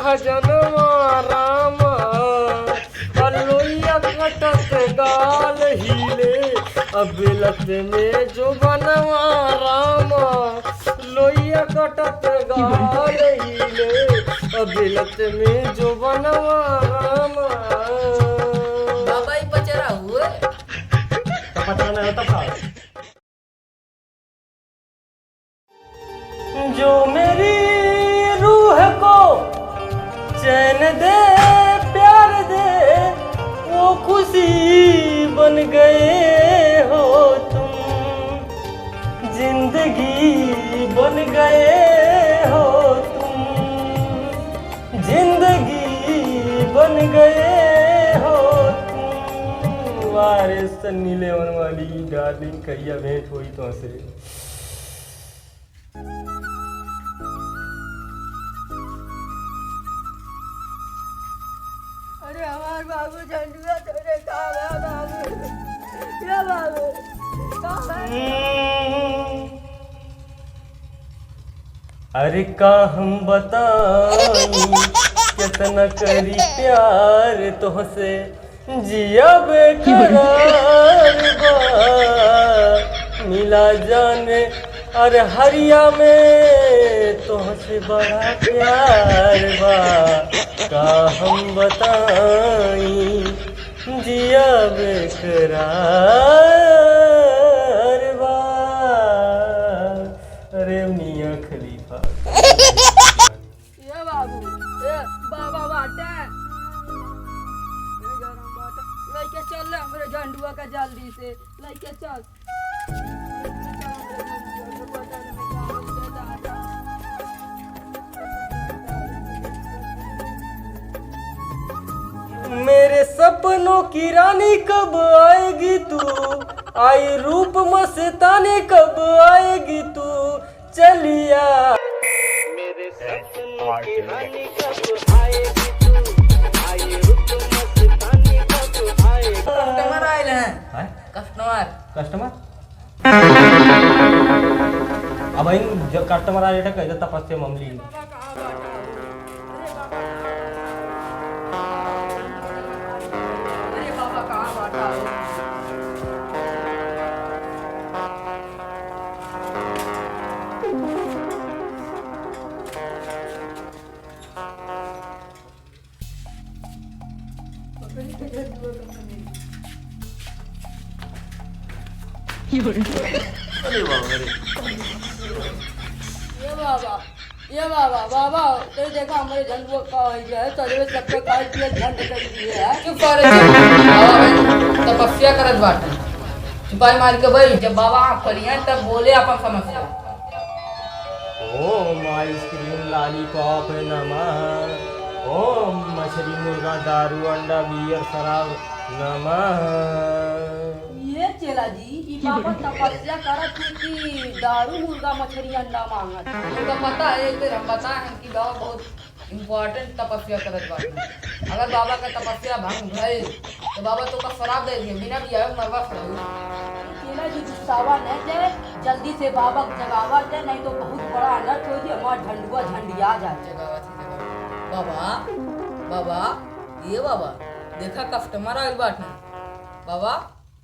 खजनवा रामा लोइया कटत गाल हिले अबिलत में जो बनवा रामा लोइया कटत गाल हिले अबिलत में जो बनवा रामा। बाबा ही पचरा हुए पता नहीं होता जो मेरी रूह को चैन दे प्यार दे वो खुशी बन गए हो तुम जिंदगी बन गए हो तुम जिंदगी बन गए हो तुम। वारे सन्नी लेवन वाली डार्लिंग कहिया भेंट हुई तो से। अरे हमारे बाबू झंडुआ तोरे कहाँ गया बाबू? ये बाबू कहाँ है? अरे का हम बताई कितना करी प्यार तोहसे जिया बेकरार बा मिला जाने अरे हरिया में तुमसे बड़ा प्यार बा का हम बताई जिया बेकरार बा। अरे मियां खलीफा ये बाबू ये बाबा बाटा लेके चल ले मेरे झंडुआ का जल्दी से लेके चल। मेरे सपनों की रानी कब आएगी तू आई रूप मस्तानी कब आएगी तू चलिया। मेरे सपनों की रानी कब आएगी तू आई रूप मस्तानी कब आएगी। कस्टमर आए हैं कस्टमर कस्टमर अब इन जब कस्टमर आ जाता कहता तपस्या मामली ये बाबा बाबा तो देखा हमारे झंडुआ का है सजवे सबके काल किए झंड कर दिए है। चुप कर तपस्या करत बाटे छुपाई मार के भाई जब बाबा आप करिए तब बोले अपन समस्या। ओम आइसक्रीम लॉलीपॉप नमः ओम मछली मुर्गा दारू अंडा बियर शराब नमः। ये चेला जी ई बाबा तपस्या करत है कि दारू मुर्गा मछली अंडा मांगत उनका पता है एक हम बताए हैं कि बाबा बहुत इम्पोर्टेंट तपस्या करत बाटे। अगर बाबा का तपस्या भंग भइल तो बाबा तो का शराब दे दिए बिना बियाह मरवा खड़ा। चेला जी गुस्सावा न जाए जल्दी से बाबा जगावा जाए नहीं तो बहुत बड़ा अनर्थ हो जाए हमारा झंडुआ झंडिया जाए। बाबा बाबा ये बाबा देखा कस्टमर आइल बाटे बाबा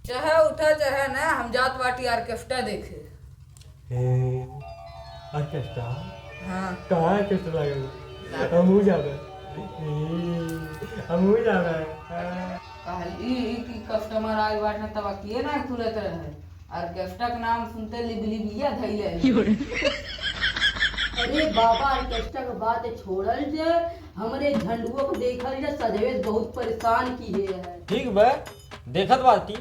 चाहे उठा चाहे ना हम जात बाटी ऑर्केस्ट्रा देखे। ऑर्केस्ट्रा हाँ कहाँ ऑर्केस्ट्रा लगेगा हमू जावे हमू जावे कहली कि कस्टमर आइल बाटे तब किए ना खुलत रहे ऑर्केस्ट्रा का नाम सुनते लिबलिबिया धइले। अरे बाबा ऑर्केस्ट्रा के बात छोड़ल जे हमरे झंडुआ को देखल जे सजवे बहुत परेशान किए है। ठीक बा देखत बाती।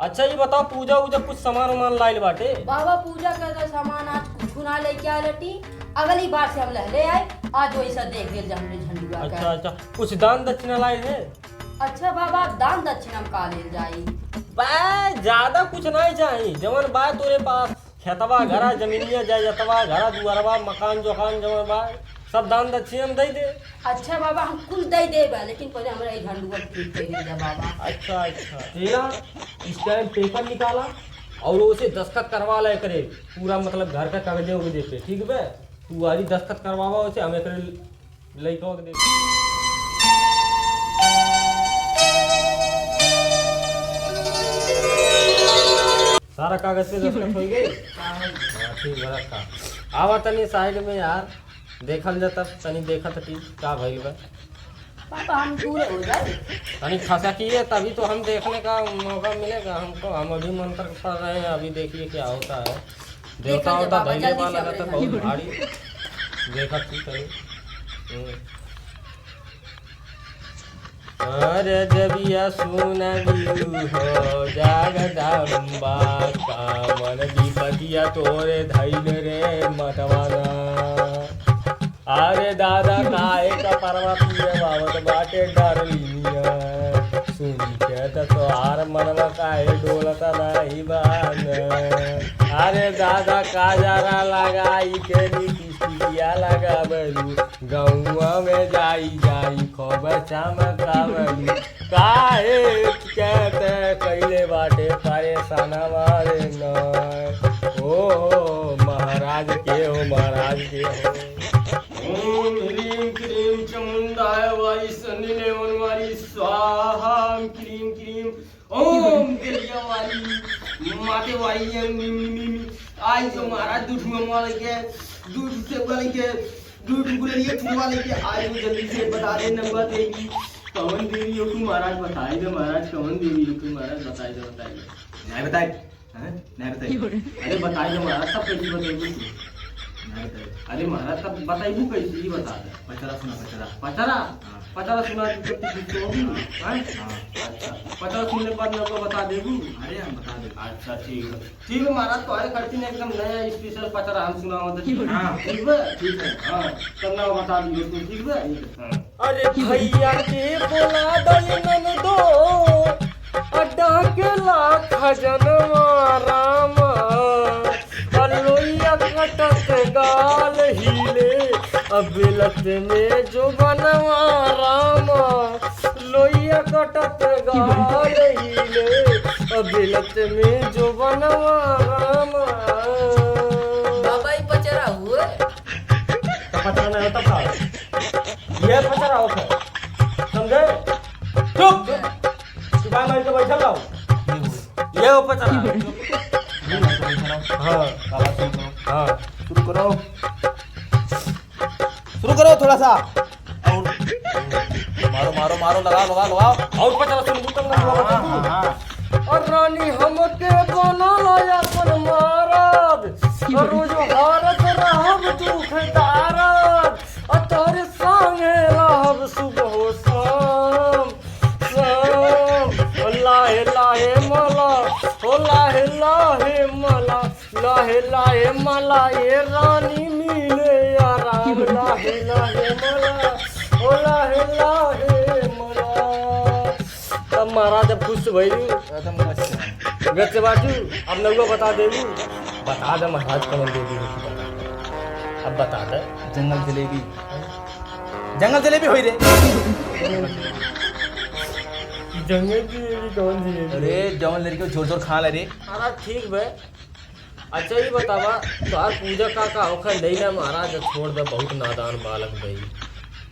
अच्छा ये बताओ पूजा वूजा कुछ सामान वामान लाइल बाटे? बाबा पूजा का सामान आज कुछ ना लेके आए लटी अगली बार से हम ले आए आज वैसा देख ले हमरे झंडुआ का। अच्छा अच्छा कुछ दान दक्षिणा लाइल है? अच्छा बाबा दान दक्षिणा का ले जाई बा ज्यादा कुछ नहीं चाहिए जवन बा तोरे पास खेतवा घरा जमीनिया जायतवा घरा दुआरवा मकान जोखान जवन बा सब दान दक्षिणा में दे दे। अच्छा बाबा हम कुल दे देबा लेकिन पहले हमरा ई झंडुआ ठीक कर दे बाबा। अच्छा अच्छा तेरा इस टाइम पेपर निकाला और उसे दस्तखत करवा ले करे पूरा मतलब घर का कागजे उगजे पे ठीक बे तू वाली दस्तखत करवावा उसे हमें करे लड़कों के देख सारा कागज पे दस्तखत हो गई। ठीक है रखा। आवा तनी साइड में यार देखल जाता तनी देखत की का भइल बा। पापा हम दूर हो जाए। तनी खसा किए तभी तो हम देखने का मौका मिलेगा हमको। हम अभी मंत्र पढ़ रहे हैं, अभी देखिए क्या होता है। देवता होता धैर्य वाला रहता बहुत भारी। देखा ठीक है। अरे जबिया सुनलियू हो जागदम्बा कामन विपतिया तोरे धैल रे मतवाना। अरे दादा काहे का पर्वतीय बाबत बाटे डरलिनिया। सुनी के तोहार मनवा काहे डोलता नहीं बान। अरे दादा काजरा लगाई के लिपस्टिकिया लगावलू। गौआ में जाई जाई खूब चमकावलू। काहे कहते कैले बाटे परेशान मारे न। ओ महाराज के हो महाराज के हो। ओम ह्रीं क्रीं चामुंडाय वाली सन्निने वनवाली स्वाहा क्रीं क्रीं ओम गलिया वाली माते वाली आई जो महाराज दूध में वाले के दूध से वाले के दूध गुलरिया छुआ वाले के आज वो जल्दी से बता दे नंबर देवी कौन देवी हो तुम महाराज बताए दे महाराज कौन देवी हो तुम महाराज बताए दे नहीं बताए हैं नहीं बताए अरे बताए दे महाराज सब कैसे बताइए अरे महाराज तब बताइबू कैसे ही बता दे। पचरा सुना पचरा पचरा सुना अच्छा पचरा सुनने के बाद मेरे बता देबू। अरे हम बता दे। अच्छा ठीक है महाराज तो आए खर्ची ने एकदम नया स्पेशल पचरा हम सुना हाँ ठीक है हाँ तब ना बता दिए तुम ठीक है। अरे भैया के बोला दयनन दो अड्डा के लाख जनवा राम। लोइया कटक गाल हिले अबिलत में जो बनवा राम। लोइया कटक गाल हिले अबिलत में जो बनवा राम। बाबा ही पचरा हुए पचरा नहीं होता था ये पचरा होता है समझे। चुप सुबह मैं तो बैठा रहो ये हो पचरा। हाँ हाँ शुरू करो थोड़ा सा और मारो लगाओ और पचरा सुन तुम और रानी हमके बनाया अपन महाराज और रोज भारत रहब दुख दाराद और तोरे संगे रहब सुबह शाम शाम। लाहे लाहे मला ओ लाहे लाहे मला लाहे लाहे मला ये रानी मिले आराम। लाहे लाहे मला ओ लाहे लाहे मला। तब महाराज जब खुश भई गच बाटू अब नगो बता देबू। बता दे महाराज कौन देवी अब बता दे। जंगल जलेबी हुई रे। जंगल की कौन सी? अरे जवन लड़की जोर जोर खा ले रे। अरे ठीक बे। अच्छा ही बतावा तोहार पूजा का होखा नहीं ना महाराज छोड़ दे बहुत नादान बालक भाई।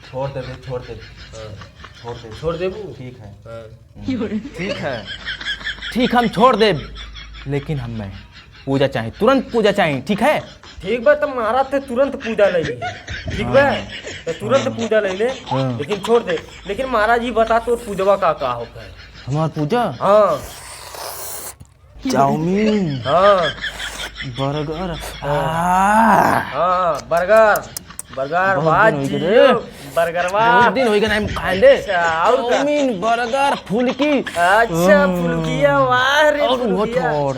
छोड़ दे हाँ छोड़ देबू। ठीक है हाँ ठीक हम छोड़ दे लेकिन हमें पूजा चाहिए तुरंत पूजा चाहिए ठीक है। ठीक बा तब महाराज ते तुरंत पूजा ले ली ठीक बा तो तुरंत पूजा ले ले लेकिन छोड़ दे। लेकिन महाराज ही बता तो पूजवा का होता है हमार पूजा। हाँ चाउमीन हाँ बर्गर हाँ बर्गर भाजी बर्गर बहुत दिन होइगा नहीं खाए ले। और चाउमीन बर्गर फुलकी। अच्छा फुलकिया वाह रे और वो फुलकिया। छोड़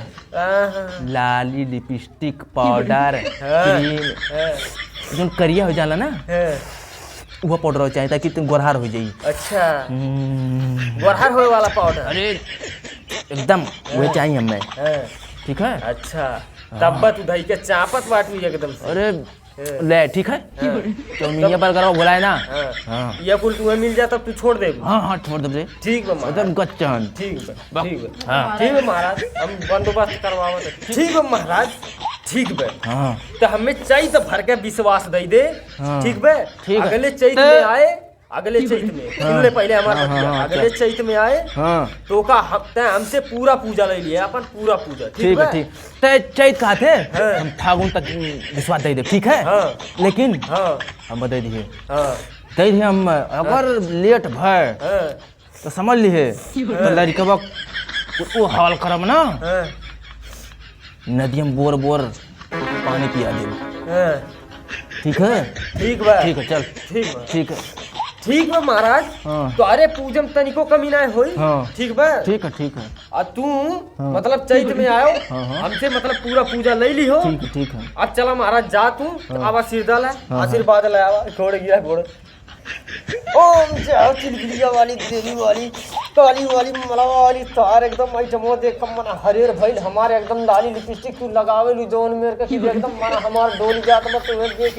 लाली लिपस्टिक पाउडर क्रीम जो करिया हो जाला ना वो पाउडर चाहिए ताकि तुम गोरहार हो जाई। अच्छा गोरहार होए वाला पाउडर। अरे एकदम वो चाहिए हमें ठीक है। अच्छा तब तू दही के चापत बाटू एकदम से। अरे ले ठीक है चाउमीन बर्गर वो बोला है ना। हाँ ये कुल तुम्हें मिल जाता तब तू छोड़ दे। हाँ छोड़ दे ठीक है एकदम गच्चन। ठीक है हाँ ठीक है महाराज हम बंदोबस्त करवावत। ठीक है महाराज ठीक बे। हाँ तो हमें चैत भर के विश्वास दे दे। हाँ। ठीक बे। ठीक है। अगले चैत में आए, अगले चैत में सुन ले पहले हमारा हाँ, बतिया। हाँ, अगले चैत में आए हाँ तो का हमसे पूरा पूजा ले लिया अपन, पूरा पूजा। ठीक है बे? ठीक। तो चैत कहा थे हाँ। हम फागुन तक विश्वास दे दे, ठीक है। हाँ। लेकिन हाँ हम बता दिए हाँ दे दिए हम, अगर लेट भर हाँ तो समझ लिए तो लड़कवा वो हाल करब ना, हाँ नदी में बोर बोर पानी पिया दे। हाँ। ठीक है ठीक बा। ठीक है चल ठीक बा। ठीक है ठीक बा महाराज। हाँ। तो अरे पूजम तनिको कमी ना होई। हाँ। ठीक बा। ठीक है ठीक है और तू मतलब चैत में आयो, हाँ, हाँ। हमसे मतलब पूरा पूजा ले ली हो। ठीक है ठीक है। अब चला महाराज जा तू, हाँ। अब आशीर्वाद है, हाँ। आशीर्वाद ले आवा। घोड़ गिरा घोड़। ओम जय चिलबिलिया वाली देवी वाली काली वाली मला वाली तार एकदम आइटमो देख मन हरेर भइल हमारे एकदम लाली लिपस्टिक तू लगावे लू जोन मेरे के कि एकदम मन हमार डोल जात मत देख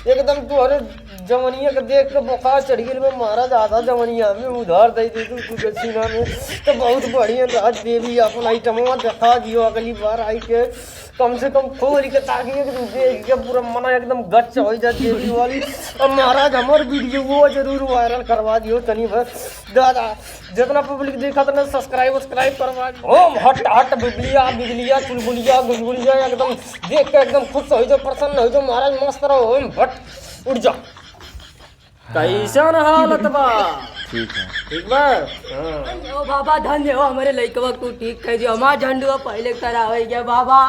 एकदम तू अरे जवनिया के देख के बुखार चढ़ गेल में महाराज आधा जवनिया में उधार दे दे तू के सीना में। तो बहुत बढ़िया राज देवी अपन आइटमो दिखा दियो अगली बार आई के कम से कम खोल के ताकि एकदम देख के पूरा मन एकदम गच्च हो जाए देवी वाली। और महाराज हमार वीडियो वो जरूर वायरल करवा दियो तनी भर दादा, जितना पब्लिक देखा था सब्सक्राइब करवा दियो। ओम हट हट बिजलिया बिजलिया चुलबुलिया गुलगुलिया एकदम देख के एकदम खुश हो जाओ, प्रसन्न हो जाओ महाराज, मस्त रहो। ओम भट उठ जा। कैसा हालत बा? ठीक है ठीक बा। हाँ। ओ बाबा धन्य हो हमारे लइकवा, तू ठीक कह दियो। हमार झंडुआ पहले करावे गया बाबा।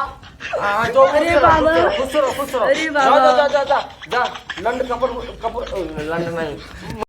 हाँ, जो अरे खुश रहो, बाबा। खुश रहो खुश रहो। अरे जा बाबा। जा जा जा जा लंड कपूर कपूर लंड नहीं